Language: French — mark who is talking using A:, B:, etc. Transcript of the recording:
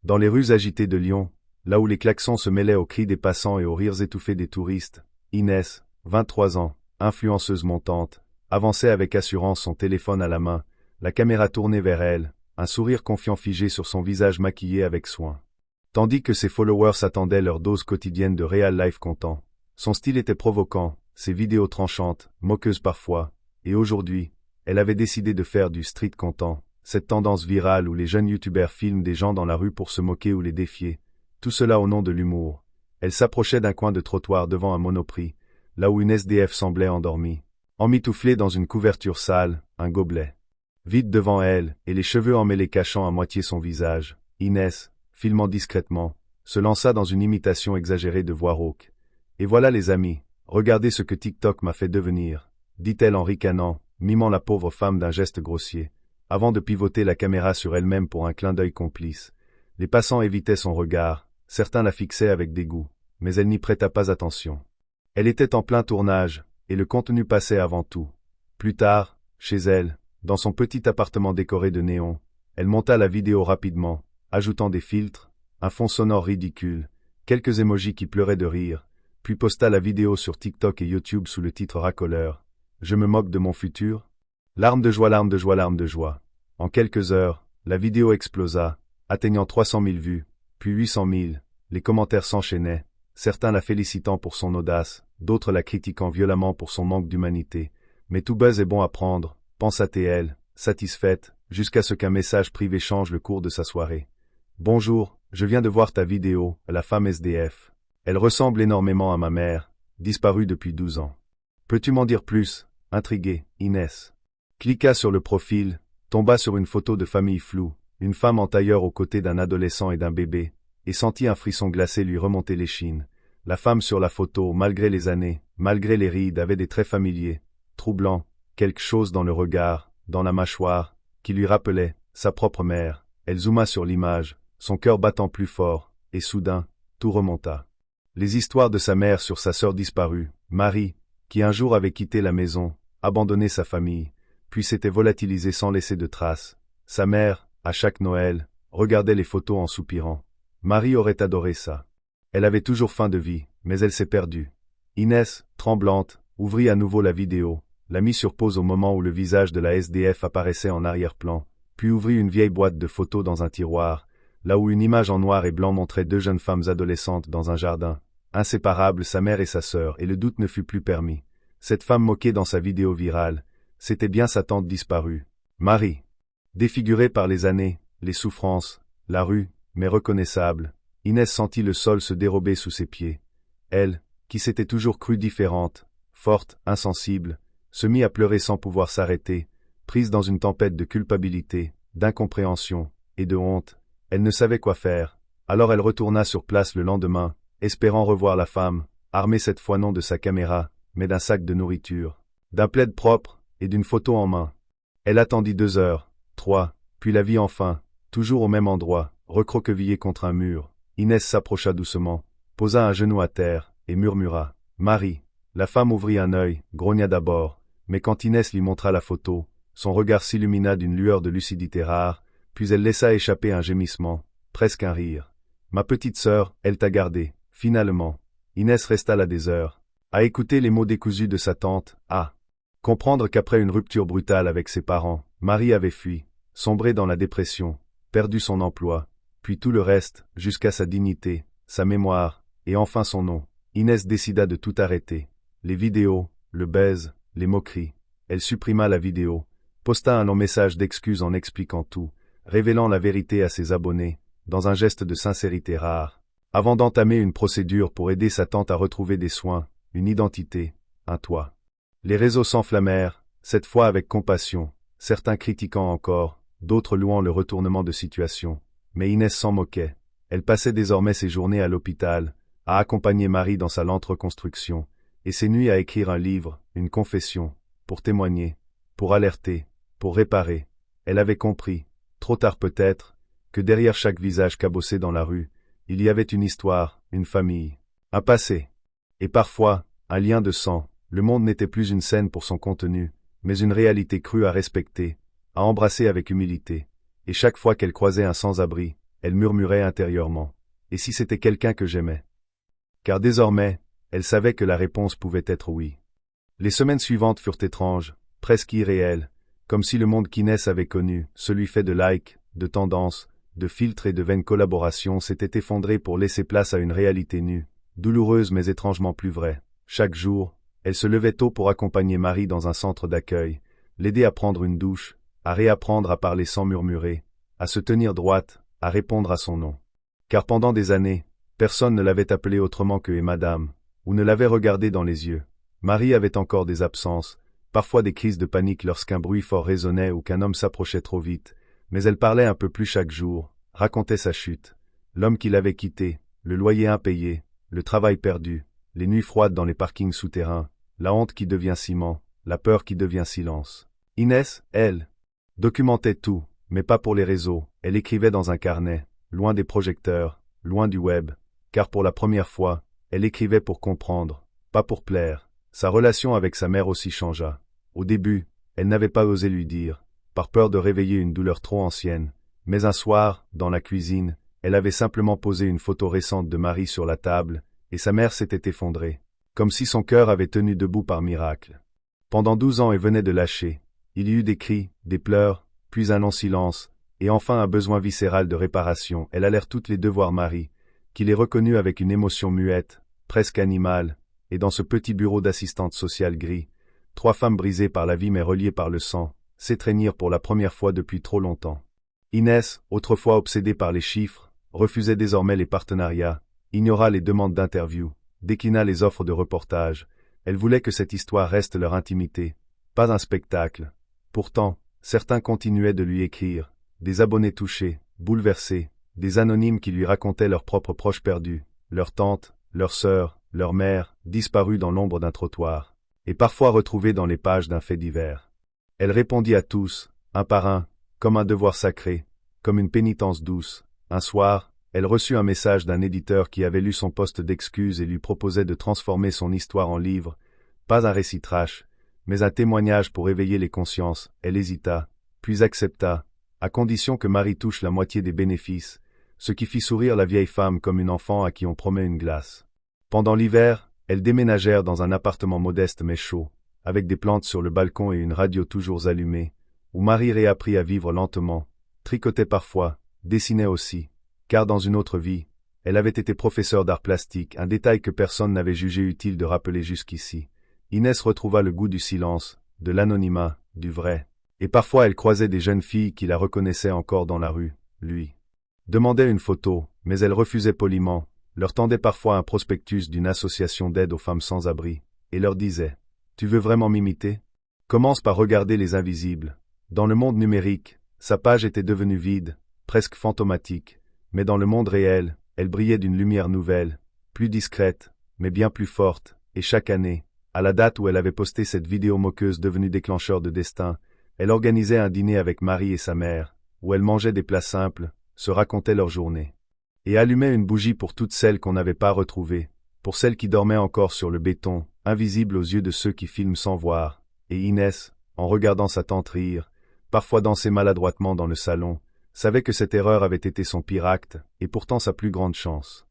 A: Dans les rues agitées de Lyon, là où les klaxons se mêlaient aux cris des passants et aux rires étouffés des touristes, Inès, 23 ans, influenceuse montante, avançait avec assurance son téléphone à la main, la caméra tournée vers elle, un sourire confiant figé sur son visage maquillé avec soin. Tandis que ses followers attendaient leur dose quotidienne de real life content. Son style était provoquant, ses vidéos tranchantes, moqueuses parfois, et aujourd'hui, elle avait décidé de faire du street content, cette tendance virale où les jeunes youtubeurs filment des gens dans la rue pour se moquer ou les défier, tout cela au nom de l'humour. Elle s'approchait d'un coin de trottoir devant un Monoprix, là où une SDF semblait endormie, emmitouflée dans une couverture sale, un gobelet vide devant elle, et les cheveux emmêlés cachant à moitié son visage. Inès, filmant discrètement, se lança dans une imitation exagérée de voix rauque. « Et voilà les amis, regardez ce que TikTok m'a fait devenir », dit-elle en ricanant, mimant la pauvre femme d'un geste grossier, avant de pivoter la caméra sur elle-même pour un clin d'œil complice. Les passants évitaient son regard, certains la fixaient avec dégoût, mais elle n'y prêta pas attention. Elle était en plein tournage, et le contenu passait avant tout. Plus tard, chez elle, dans son petit appartement décoré de néons, elle monta la vidéo rapidement, ajoutant des filtres, un fond sonore ridicule, quelques émojis qui pleuraient de rire, puis posta la vidéo sur TikTok et YouTube sous le titre racoleur « Je me moque de mon futur ?» Larmes de joie, larmes de joie, larmes de joie. En quelques heures, la vidéo explosa, atteignant 300 000 vues, puis 800 000, les commentaires s'enchaînaient, certains la félicitant pour son audace, d'autres la critiquant violemment pour son manque d'humanité, mais tout buzz est bon à prendre, pensa-t-elle, satisfaite, jusqu'à ce qu'un message privé change le cours de sa soirée. « Bonjour, je viens de voir ta vidéo, la femme SDF. Elle ressemble énormément à ma mère, disparue depuis 12 ans. Peux-tu m'en dire plus ?» Intriguée, Inès cliqua sur le profil, tomba sur une photo de famille floue, une femme en tailleur aux côtés d'un adolescent et d'un bébé, et sentit un frisson glacé lui remonter l'échine. La femme sur la photo, malgré les années, malgré les rides, avait des traits familiers, troublants, quelque chose dans le regard, dans la mâchoire, qui lui rappelait sa propre mère. Elle zooma sur l'image, son cœur battant plus fort, et soudain, tout remonta. Les histoires de sa mère sur sa sœur disparue, Marie, qui un jour avait quitté la maison, abandonné sa famille, puis s'était volatilisée sans laisser de traces. Sa mère, à chaque Noël, regardait les photos en soupirant. Marie aurait adoré ça. Elle avait toujours faim de vie, mais elle s'est perdue. Inès, tremblante, ouvrit à nouveau la vidéo, la mit sur pause au moment où le visage de la SDF apparaissait en arrière-plan, puis ouvrit une vieille boîte de photos dans un tiroir, là où une image en noir et blanc montrait deux jeunes femmes adolescentes dans un jardin, inséparables, sa mère et sa sœur, et le doute ne fut plus permis. Cette femme moquée dans sa vidéo virale, c'était bien sa tante disparue, Marie. Défigurée par les années, les souffrances, la rue, mais reconnaissable, Inès sentit le sol se dérober sous ses pieds. Elle, qui s'était toujours crue différente, forte, insensible, se mit à pleurer sans pouvoir s'arrêter, prise dans une tempête de culpabilité, d'incompréhension et de honte. Elle ne savait quoi faire, alors elle retourna sur place le lendemain, espérant revoir la femme, armée cette fois non de sa caméra, mais d'un sac de nourriture, d'un plaid propre et d'une photo en main. Elle attendit 2 heures, 3, puis la vit enfin, toujours au même endroit, recroquevillée contre un mur. Inès s'approcha doucement, posa un genou à terre, et murmura « Marie ». La femme ouvrit un œil, grogna d'abord, mais quand Inès lui montra la photo, son regard s'illumina d'une lueur de lucidité rare, puis elle laissa échapper un gémissement, presque un rire. « Ma petite sœur, elle t'a gardé, finalement. » Inès resta là des heures, à écouter les mots décousus de sa tante, à comprendre qu'après une rupture brutale avec ses parents, Marie avait fui, sombré dans la dépression, perdu son emploi, puis tout le reste, jusqu'à sa dignité, sa mémoire, et enfin son nom. Inès décida de tout arrêter. Les vidéos, le buzz, les moqueries. Elle supprima la vidéo, posta un long message d'excuses en expliquant tout, révélant la vérité à ses abonnés, dans un geste de sincérité rare, avant d'entamer une procédure pour aider sa tante à retrouver des soins, une identité, un toit. Les réseaux s'enflammèrent, cette fois avec compassion, certains critiquant encore, d'autres louant le retournement de situation. Mais Inès s'en moquait. Elle passait désormais ses journées à l'hôpital, à accompagner Marie dans sa lente reconstruction, et ses nuits à écrire un livre, une confession, pour témoigner, pour alerter, pour réparer. Elle avait compris, trop tard peut-être, que derrière chaque visage cabossé dans la rue, il y avait une histoire, une famille, un passé. Et parfois, un lien de sang. Le monde n'était plus une scène pour son contenu, mais une réalité crue à respecter, à embrasser avec humilité. Et chaque fois qu'elle croisait un sans-abri, elle murmurait intérieurement. Et si c'était quelqu'un que j'aimais? Car désormais, elle savait que la réponse pouvait être oui. Les semaines suivantes furent étranges, presque irréelles, comme si le monde qu'Inès avait connu, celui fait de likes, de tendances, de filtres et de vaines collaborations, s'était effondré pour laisser place à une réalité nue, douloureuse mais étrangement plus vraie. Chaque jour, elle se levait tôt pour accompagner Marie dans un centre d'accueil, l'aider à prendre une douche, à réapprendre à parler sans murmurer, à se tenir droite, à répondre à son nom. Car pendant des années, personne ne l'avait appelée autrement que « et madame », ou ne l'avait regardée dans les yeux. Marie avait encore des absences, parfois des crises de panique lorsqu'un bruit fort résonnait ou qu'un homme s'approchait trop vite, mais elle parlait un peu plus chaque jour, racontait sa chute, l'homme qui l'avait quittée, le loyer impayé, le travail perdu, les nuits froides dans les parkings souterrains, la honte qui devient ciment, la peur qui devient silence. Inès, elle, documentait tout, mais pas pour les réseaux, elle écrivait dans un carnet, loin des projecteurs, loin du web, car pour la première fois, elle écrivait pour comprendre, pas pour plaire. Sa relation avec sa mère aussi changea. Au début, elle n'avait pas osé lui dire, par peur de réveiller une douleur trop ancienne, mais un soir, dans la cuisine, elle avait simplement posé une photo récente de Marie sur la table, et sa mère s'était effondrée, comme si son cœur avait tenu debout par miracle. Pendant 12 ans elle venait de lâcher. Il y eut des cris, des pleurs, puis un long silence, et enfin un besoin viscéral de réparation. Elles allèrent toutes les deux voir Marie, qui les reconnut avec une émotion muette, presque animale, et dans ce petit bureau d'assistante sociale gris, 3 femmes brisées par la vie mais reliées par le sang, s'étreignirent pour la première fois depuis trop longtemps. Inès, autrefois obsédée par les chiffres, refusait désormais les partenariats, ignora les demandes d'interview, déclina les offres de reportage. Elle voulait que cette histoire reste leur intimité, pas un spectacle. Pourtant, certains continuaient de lui écrire, des abonnés touchés, bouleversés, des anonymes qui lui racontaient leurs propres proches perdus, leur tante, leur sœur, leur mère, disparue dans l'ombre d'un trottoir, et parfois retrouvée dans les pages d'un fait divers. Elle répondit à tous, un par un, comme un devoir sacré, comme une pénitence douce. Un soir, elle reçut un message d'un éditeur qui avait lu son poste d'excuses et lui proposait de transformer son histoire en livre, pas un récit trash, mais un témoignage pour éveiller les consciences. Elle hésita, puis accepta, à condition que Marie touche la moitié des bénéfices, ce qui fit sourire la vieille femme comme une enfant à qui on promet une glace. Pendant l'hiver, elles déménagèrent dans un appartement modeste mais chaud, avec des plantes sur le balcon et une radio toujours allumée, où Marie réapprit à vivre lentement, tricotait parfois, dessinait aussi, car dans une autre vie, elle avait été professeure d'art plastique, un détail que personne n'avait jugé utile de rappeler jusqu'ici. Inès retrouva le goût du silence, de l'anonymat, du vrai, et parfois elle croisait des jeunes filles qui la reconnaissaient encore dans la rue, lui. Demandait une photo, mais elle refusait poliment, leur tendait parfois un prospectus d'une association d'aide aux femmes sans abri, et leur disait « Tu veux vraiment m'imiter? Commence par regarder les invisibles. » Dans le monde numérique, sa page était devenue vide, presque fantomatique, mais dans le monde réel, elle brillait d'une lumière nouvelle, plus discrète, mais bien plus forte, et chaque année, à la date où elle avait posté cette vidéo moqueuse devenue déclencheur de destin, elle organisait un dîner avec Marie et sa mère, où elle mangeait des plats simples, se racontait leur journée, et allumait une bougie pour toutes celles qu'on n'avait pas retrouvées, pour celles qui dormaient encore sur le béton, invisibles aux yeux de ceux qui filment sans voir, et Inès, en regardant sa tante rire, parfois danser maladroitement dans le salon, savait que cette erreur avait été son pire acte, et pourtant sa plus grande chance.